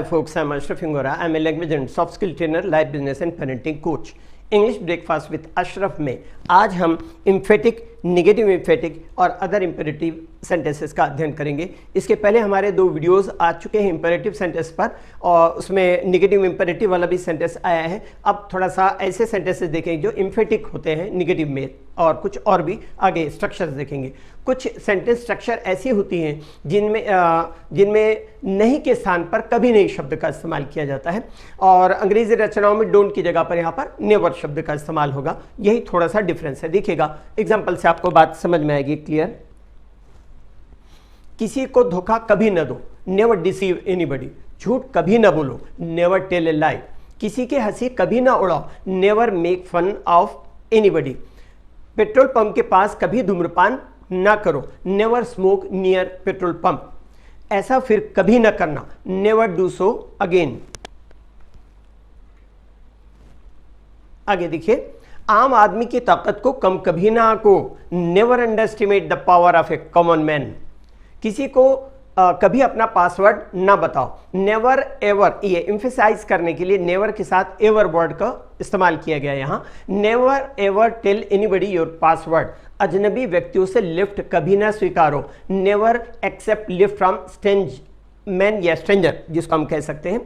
folks, I'm Ashraf Ingora. I'm a language and soft skill trainer, life business and parenting coach. English breakfast with Ashraf में आज हम emphatic, negative emphatic और other imperative sentences का अध्ययन करेंगे। इसके पहले हमारे 2 वीडियोस आ चुके हैं इम्पेरेटिव सेंटेंस पर और उसमें नेगेटिव इम्पेरेटिव वाला भी सेंटेंस आया है। अब थोड़ा सा ऐसे सेंटेंसेस देखेंगे जो इम्फेटिक होते हैं नेगेटिव में, और कुछ और भी आगे स्ट्रक्चर्स देखेंगे। कुछ सेंटेंस स्ट्रक्चर ऐसी होती हैं जिनमें नहीं के स्थान पर कभी नहीं शब्द का इस्तेमाल किया जाता है, और अंग्रेजी रचनाओं में डोंट की जगह पर यहाँ पर नेवर शब्द का इस्तेमाल होगा। यही थोड़ा सा डिफरेंस है। देखिएगा एग्जाम्पल से आपको बात समझ में आएगी क्लियर। किसी को धोखा कभी न दो, नेवर डिसीव एनीबॉडी। झूठ कभी न बोलो, नेवर टेल ए लाई। किसी की हंसी कभी ना उड़ाओ, never make fun of anybody. Petrol pump के पास कभी धूम्रपान ना करो, never smoke near petrol pump. ऐसा फिर कभी ना करना, नेवर डू सो अगेन। आगे देखिए, आम आदमी की ताकत को कम कभी ना आंको, never underestimate the power of a common man. किसी को कभी अपना पासवर्ड ना बताओ, नेवर एवर। ये एम्फेसाइज करने के लिए नेवर के साथ एवर वर्ड का इस्तेमाल किया गया यहाँ। Never ever tell anybody your password. अजनबी व्यक्तियों से लिफ्ट कभी ना स्वीकारो, never accept lift from strange man या स्ट्रेंजर, जिसको हम कह सकते हैं।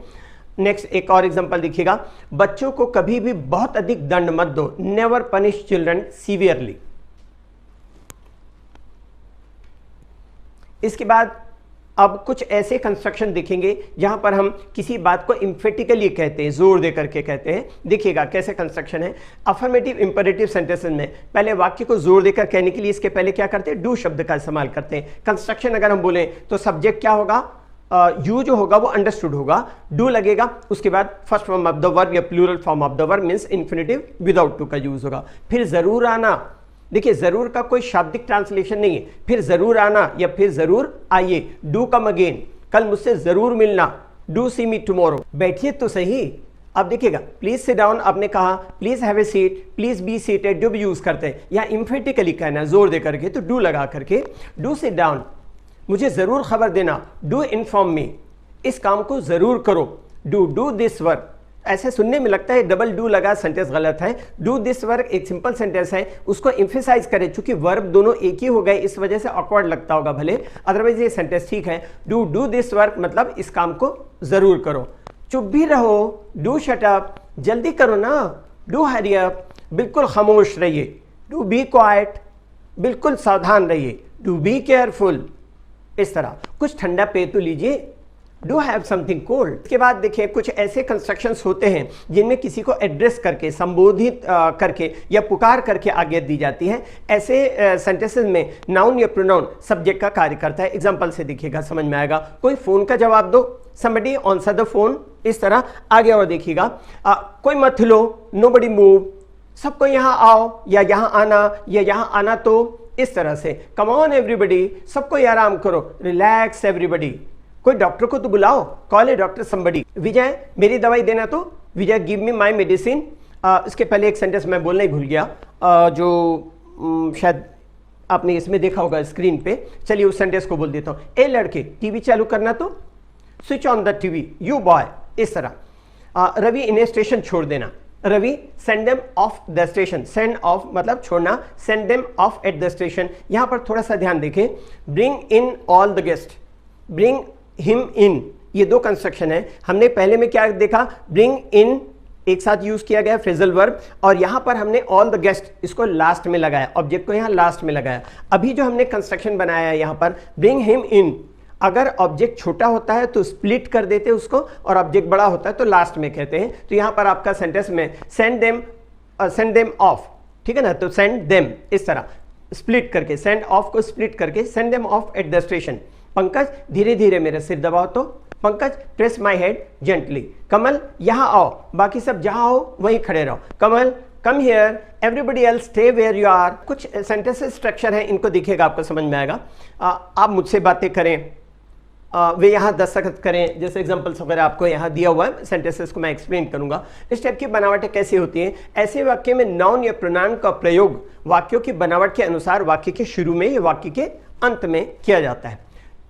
नेक्स्ट एक और एग्जांपल देखिएगा, बच्चों को कभी भी बहुत अधिक दंड मत दो, नेवर पनिश चिल्ड्रन सीवियरली। इसके बाद अब कुछ ऐसे कंस्ट्रक्शन देखेंगे जहां पर हम किसी बात को इम्फेटिकली कहते हैं, जोर दे करके कहते हैं। देखिएगा कैसे कंस्ट्रक्शन है। अफर्मेटिव इंपेरेटिव सेंटेंसेस में पहले वाक्य को जोर देकर कहने के लिए इसके पहले क्या करते हैं, डू शब्द का इस्तेमाल करते हैं। कंस्ट्रक्शन अगर हम बोलें तो सब्जेक्ट क्या होगा, यू जो होगा वो अंडरस्टूड होगा, डू लगेगा, उसके बाद first form of the verb या plural form of the verb means infinitive without to का यूज होगा। फिर जरूर आना। देखिए जरूर का कोई शाब्दिक ट्रांसलेशन नहीं है, फिर जरूर आना या फिर जरूर आइए। डू कम अगेन, कल मुझसे जरूर मिलना, डू सी मी टुमारो। बैठिए तो सही। अब देखिएगा, प्लीज सिट डाउन, आपने कहा please have a seat, please be seated, जो भी यूज करते हैं या इम्फेटिकली कहना जोर दे करके तो डू लगा करके, डू सिट डाउन, मुझे जरूर खबर देना, डू इन्फॉर्म मी, इस काम को जरूर करो, डू दिस वर्क। ऐसे सुनने में लगता है डबल डू लगा सेंटेंस गलत है। डू दिस वर्क एक सिंपल सेंटेंस है, उसको एम्फेसाइज करें। चूंकि वर्ब दोनों एक ही हो गए इस वजह से ऑकवर्ड लगता होगा भले, अदरवाइज ये सेंटेंस ठीक है। डू दिस वर्क मतलब इस काम को जरूर करो। चुप भी रहो, डू शट अप, जल्दी करो ना, डू हरी अप, बिल्कुल खामोश रहिए, डू बी क्वाइट, बिल्कुल सावधान रहिए, डू बी केयरफुल। इस तरह कुछ ठंडा पे तो लीजिए, डू हैव समथिंग कोल्ड। इसके बाद देखिए कुछ ऐसे कंस्ट्रक्शंस होते हैं जिनमें किसी को एड्रेस करके, संबोधित करके या पुकार करके आज्ञा दी जाती है। ऐसे सेंटेंसेस में नाउन या प्रोनाउन सब्जेक्ट का कार्य करता है। एग्जांपल से देखिएगा समझ में आएगा। कोई फोन का जवाब दो, somebody answer the phone। इस तरह आगे और देखिएगा, कोई मत हिलो, nobody move, सबको यहाँ आओ या यहाँ आना या यहाँ आना तो। इस तरह से कम ऑन एवरीबडी, सबको आराम करो, रिलैक्स एवरीबडी। कोई डॉक्टर को तो बुलाओ, कॉल ए डॉक्टर समबडी। विजय मेरी दवाई देना तो, विजय गिव मी माई मेडिसिन। इसके पहले एक सेंटेंस मैं बोलना ही भूल गया, जो शायद आपने इसमें देखा होगा स्क्रीन पे। चलिए उस सेंटेंस को बोल देता हूँ। ए लड़के टीवी चालू करना तो, switch on the TV, you boy. इस तरह रवि इन्हें स्टेशन छोड़ देना, Ravi send them off the station. Send off मतलब छोड़ना, send them off at the station. यहां पर थोड़ा सा ध्यान देखें, bring in all the guest, bring him in, ये 2 कंस्ट्रक्शन है। हमने पहले में क्या देखा, ब्रिंग इन एक साथ यूज किया गया फ्रेजल वर्ब, और यहां पर हमने ऑल द गेस्ट इसको लास्ट में लगाया, ऑब्जेक्ट को यहां लास्ट में लगाया। अभी जो हमने कंस्ट्रक्शन बनाया है यहां पर ब्रिंग हिम इन, अगर ऑब्जेक्ट छोटा होता है तो स्प्लिट कर देते हैं उसको, और ऑब्जेक्ट बड़ा होता है तो लास्ट में कहते हैं। तो यहां पर आपका सेंटेंस में सेंड देम ऑफ, ठीक है ना, तो सेंड देम इस तरह स्प्लिट करके, सेंड ऑफ को स्प्लिट करके send them off at the station. Pankaj धीरे धीरे मेरा सिर दबाओ तो, Pankaj press my head gently. Kamal यहाँ आओ, बाकी सब जहां हो वहीं खड़े रहो, Kamal come here, everybody else stay where you are. कुछ सेंटेंसेस स्ट्रक्चर है, इनको देखिएगा आपको समझ में आएगा। आप मुझसे बातें करें, वे यहाँ दस्तखत करें, जैसे एग्जांपल्स वगैरह आपको यहाँ दिया हुआ है, सेंटेंसेस को मैं एक्सप्लेन करूंगा। इस टाइप की बनावटें कैसी होती हैं। ऐसे वाक्य में नाउन या प्रोनाउन का प्रयोग वाक्यों की बनावट के अनुसार वाक्य के शुरू में या वाक्य के अंत में किया जाता है।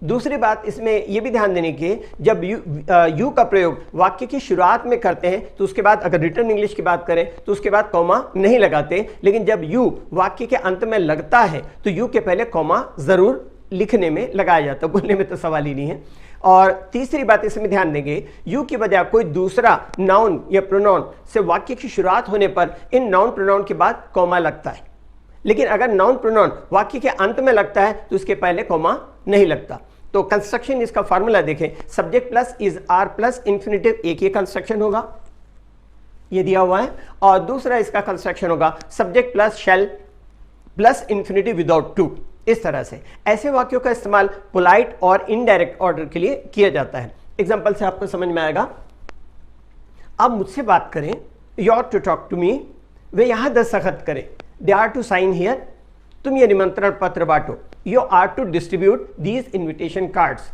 दूसरी बात इसमें यह भी ध्यान देने की, जब यू का प्रयोग वाक्य की शुरुआत में करते हैं तो उसके बाद अगर रिटर्न इंग्लिश की बात करें तो उसके बाद कॉमा नहीं लगाते, लेकिन जब यू वाक्य के अंत में लगता है तो यू के पहले कॉमा जरूर लिखने में लगाया जाता है, बोलने में तो सवाल ही नहीं है। और तीसरी बात इसमें ध्यान देंगे, यू की बजाय कोई दूसरा नाउन या प्रोनाउन से वाक्य की शुरुआत होने पर इन नाउन प्रोनाउन के बाद कॉमा लगता है, लेकिन अगर नाउन प्रोनाउन वाक्य के अंत में लगता है तो उसके पहले कॉमा नहीं लगता। तो कंस्ट्रक्शन इसका फार्मूला देखें, subject plus is are plus infinitive, एक ही कंस्ट्रक्शन होगा, ये दिया हुआ है। और दूसरा इसका कंस्ट्रक्शन होगा subject plus shall plus infinitive without to. इस तरह से ऐसे वाक्यों का इस्तेमाल पोलाइट और इनडायरेक्ट ऑर्डर के लिए किया जाता है। एग्जांपल से आपको समझ में आएगा। आप मुझसे बात करें, you are to talk to me, वे यहां दस्तखत करें, they are to sign here, तुम ये निमंत्रण पत्र बांटो, you are to distribute these invitation cards,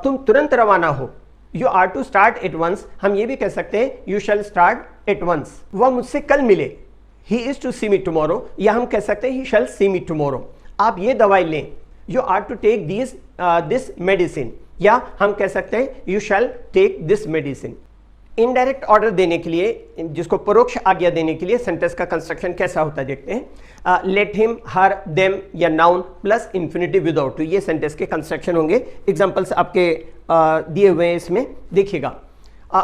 तुम तुरंत रवाना हो, you are to start at once, हम ये भी कह सकते हैं you shall start at once. वह मुझसे कल मिले, he is to see me tomorrow, या हम कह सकते हैं ही शैल सी मी टुमारो। आप ये दवाई लें, you are to take this medicine, या हम कह सकते हैं you shall take this medicine. Indirect order देने के लिए, जिसको परोक्ष आज्ञा देने के लिए दिए का कंस्ट्रक्शन कैसा होता है देखते हैं। लेट हिम, हर, देम या noun plus infinitive without to, ये सेंटेंस के कंस्ट्रक्शन होंगे। एग्जांपल्स आपके दिए हुए हैं, इसमें देखिएगा।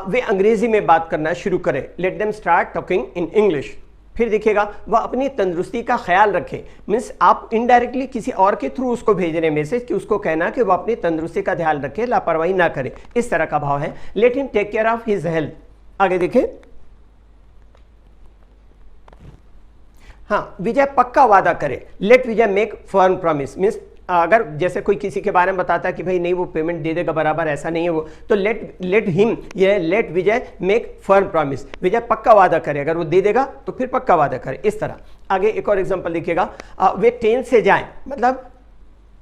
वे अंग्रेजी में बात करना शुरू करें, let them start talking in English. फिर देखिएगा, वह अपनी तंदुरुस्ती का ख्याल रखें, मीन्स आप इनडायरेक्टली किसी और के थ्रू उसको भेज रहे हैं मैसेज कि उसको कहना कि वह अपनी तंदुरुस्ती का ध्यान रखे, लापरवाही ना करे, इस तरह का भाव है। Let him take care of his health. आगे देखें, हाँ, विजय पक्का वादा करे, let Vijay make firm promise, means अगर जैसे कोई किसी के बारे में बताता है कि भाई नहीं वो पेमेंट दे देगा बराबर, ऐसा नहीं है वो, तो लेट हिम, ये late Vijay make firm promise, विजय पक्का वादा करे, अगर वो दे देगा तो फिर पक्का वादा करे, इस तरह। आगे एक और एग्जांपल देखिएगा, वे ट्रेन से जाएं, मतलब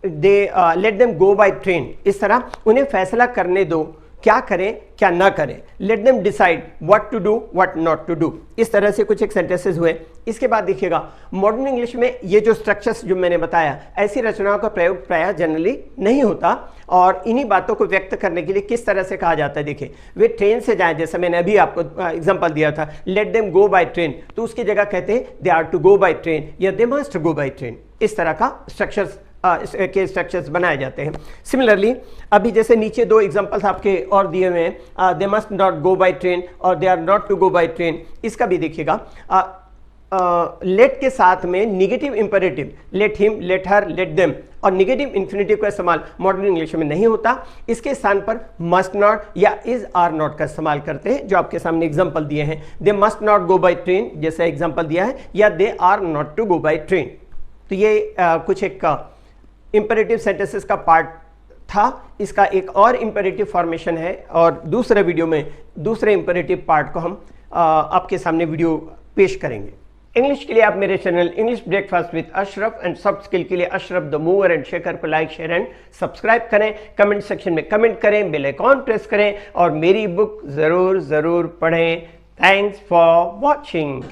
दे let them go by train, इस तरह उन्हें फैसला करने दो क्या करें क्या ना करें, let them decide what to do what not to do. इस तरह से कुछ एक सेंटेंसेस हुए। इसके बाद देखिएगा, मॉडर्न इंग्लिश में ये जो स्ट्रक्चर्स जो मैंने बताया, ऐसी रचनाओं का प्रयोग प्रायः जनरली नहीं होता, और इन्हीं बातों को व्यक्त करने के लिए किस तरह से कहा जाता है। देखिए, वे ट्रेन से जाएं, जैसे मैंने अभी आपको एग्जांपल दिया था, let them go by train, तो उसकी जगह कहते हैं they are to go by train या they must go by train. इस तरह का स्ट्रक्चर्स के स्ट्रक्चर्स बनाए जाते हैं। सिमिलरली अभी जैसे नीचे दो एग्जांपल्स आपके और दिए हुए हैं, they must not go by train और they are not to go by train, इसका भी देखिएगा। लेट के साथ में negative imperative, let him, let her, let them, और निगेटिव इन्फिनिटिव का इस्तेमाल मॉडर्न इंग्लिश में नहीं होता। इसके स्थान पर मस्ट नॉट या इज आर नॉट का इस्तेमाल करते हैं, जो आपके सामने एग्जांपल दिए हैं। They must not go by train जैसा एग्जांपल दिया है, या they are not to go by train. तो ये कुछ एक इंपेरेटिव सेंटेंसेस का पार्ट था। इसका एक और इंपेरेटिव फॉर्मेशन है, और दूसरे वीडियो में दूसरे इंपेरेटिव पार्ट को हम आपके सामने वीडियो पेश करेंगे। इंग्लिश के लिए आप मेरे channel English breakfast with Ashraf and soft skill के लिए Ashraf the mover and shaker पर लाइक, शेयर एंड सब्सक्राइब करें। कमेंट सेक्शन में कमेंट करें, बेल आइकॉन प्रेस करें, और मेरी बुक जरूर पढ़ें। Thanks for watching.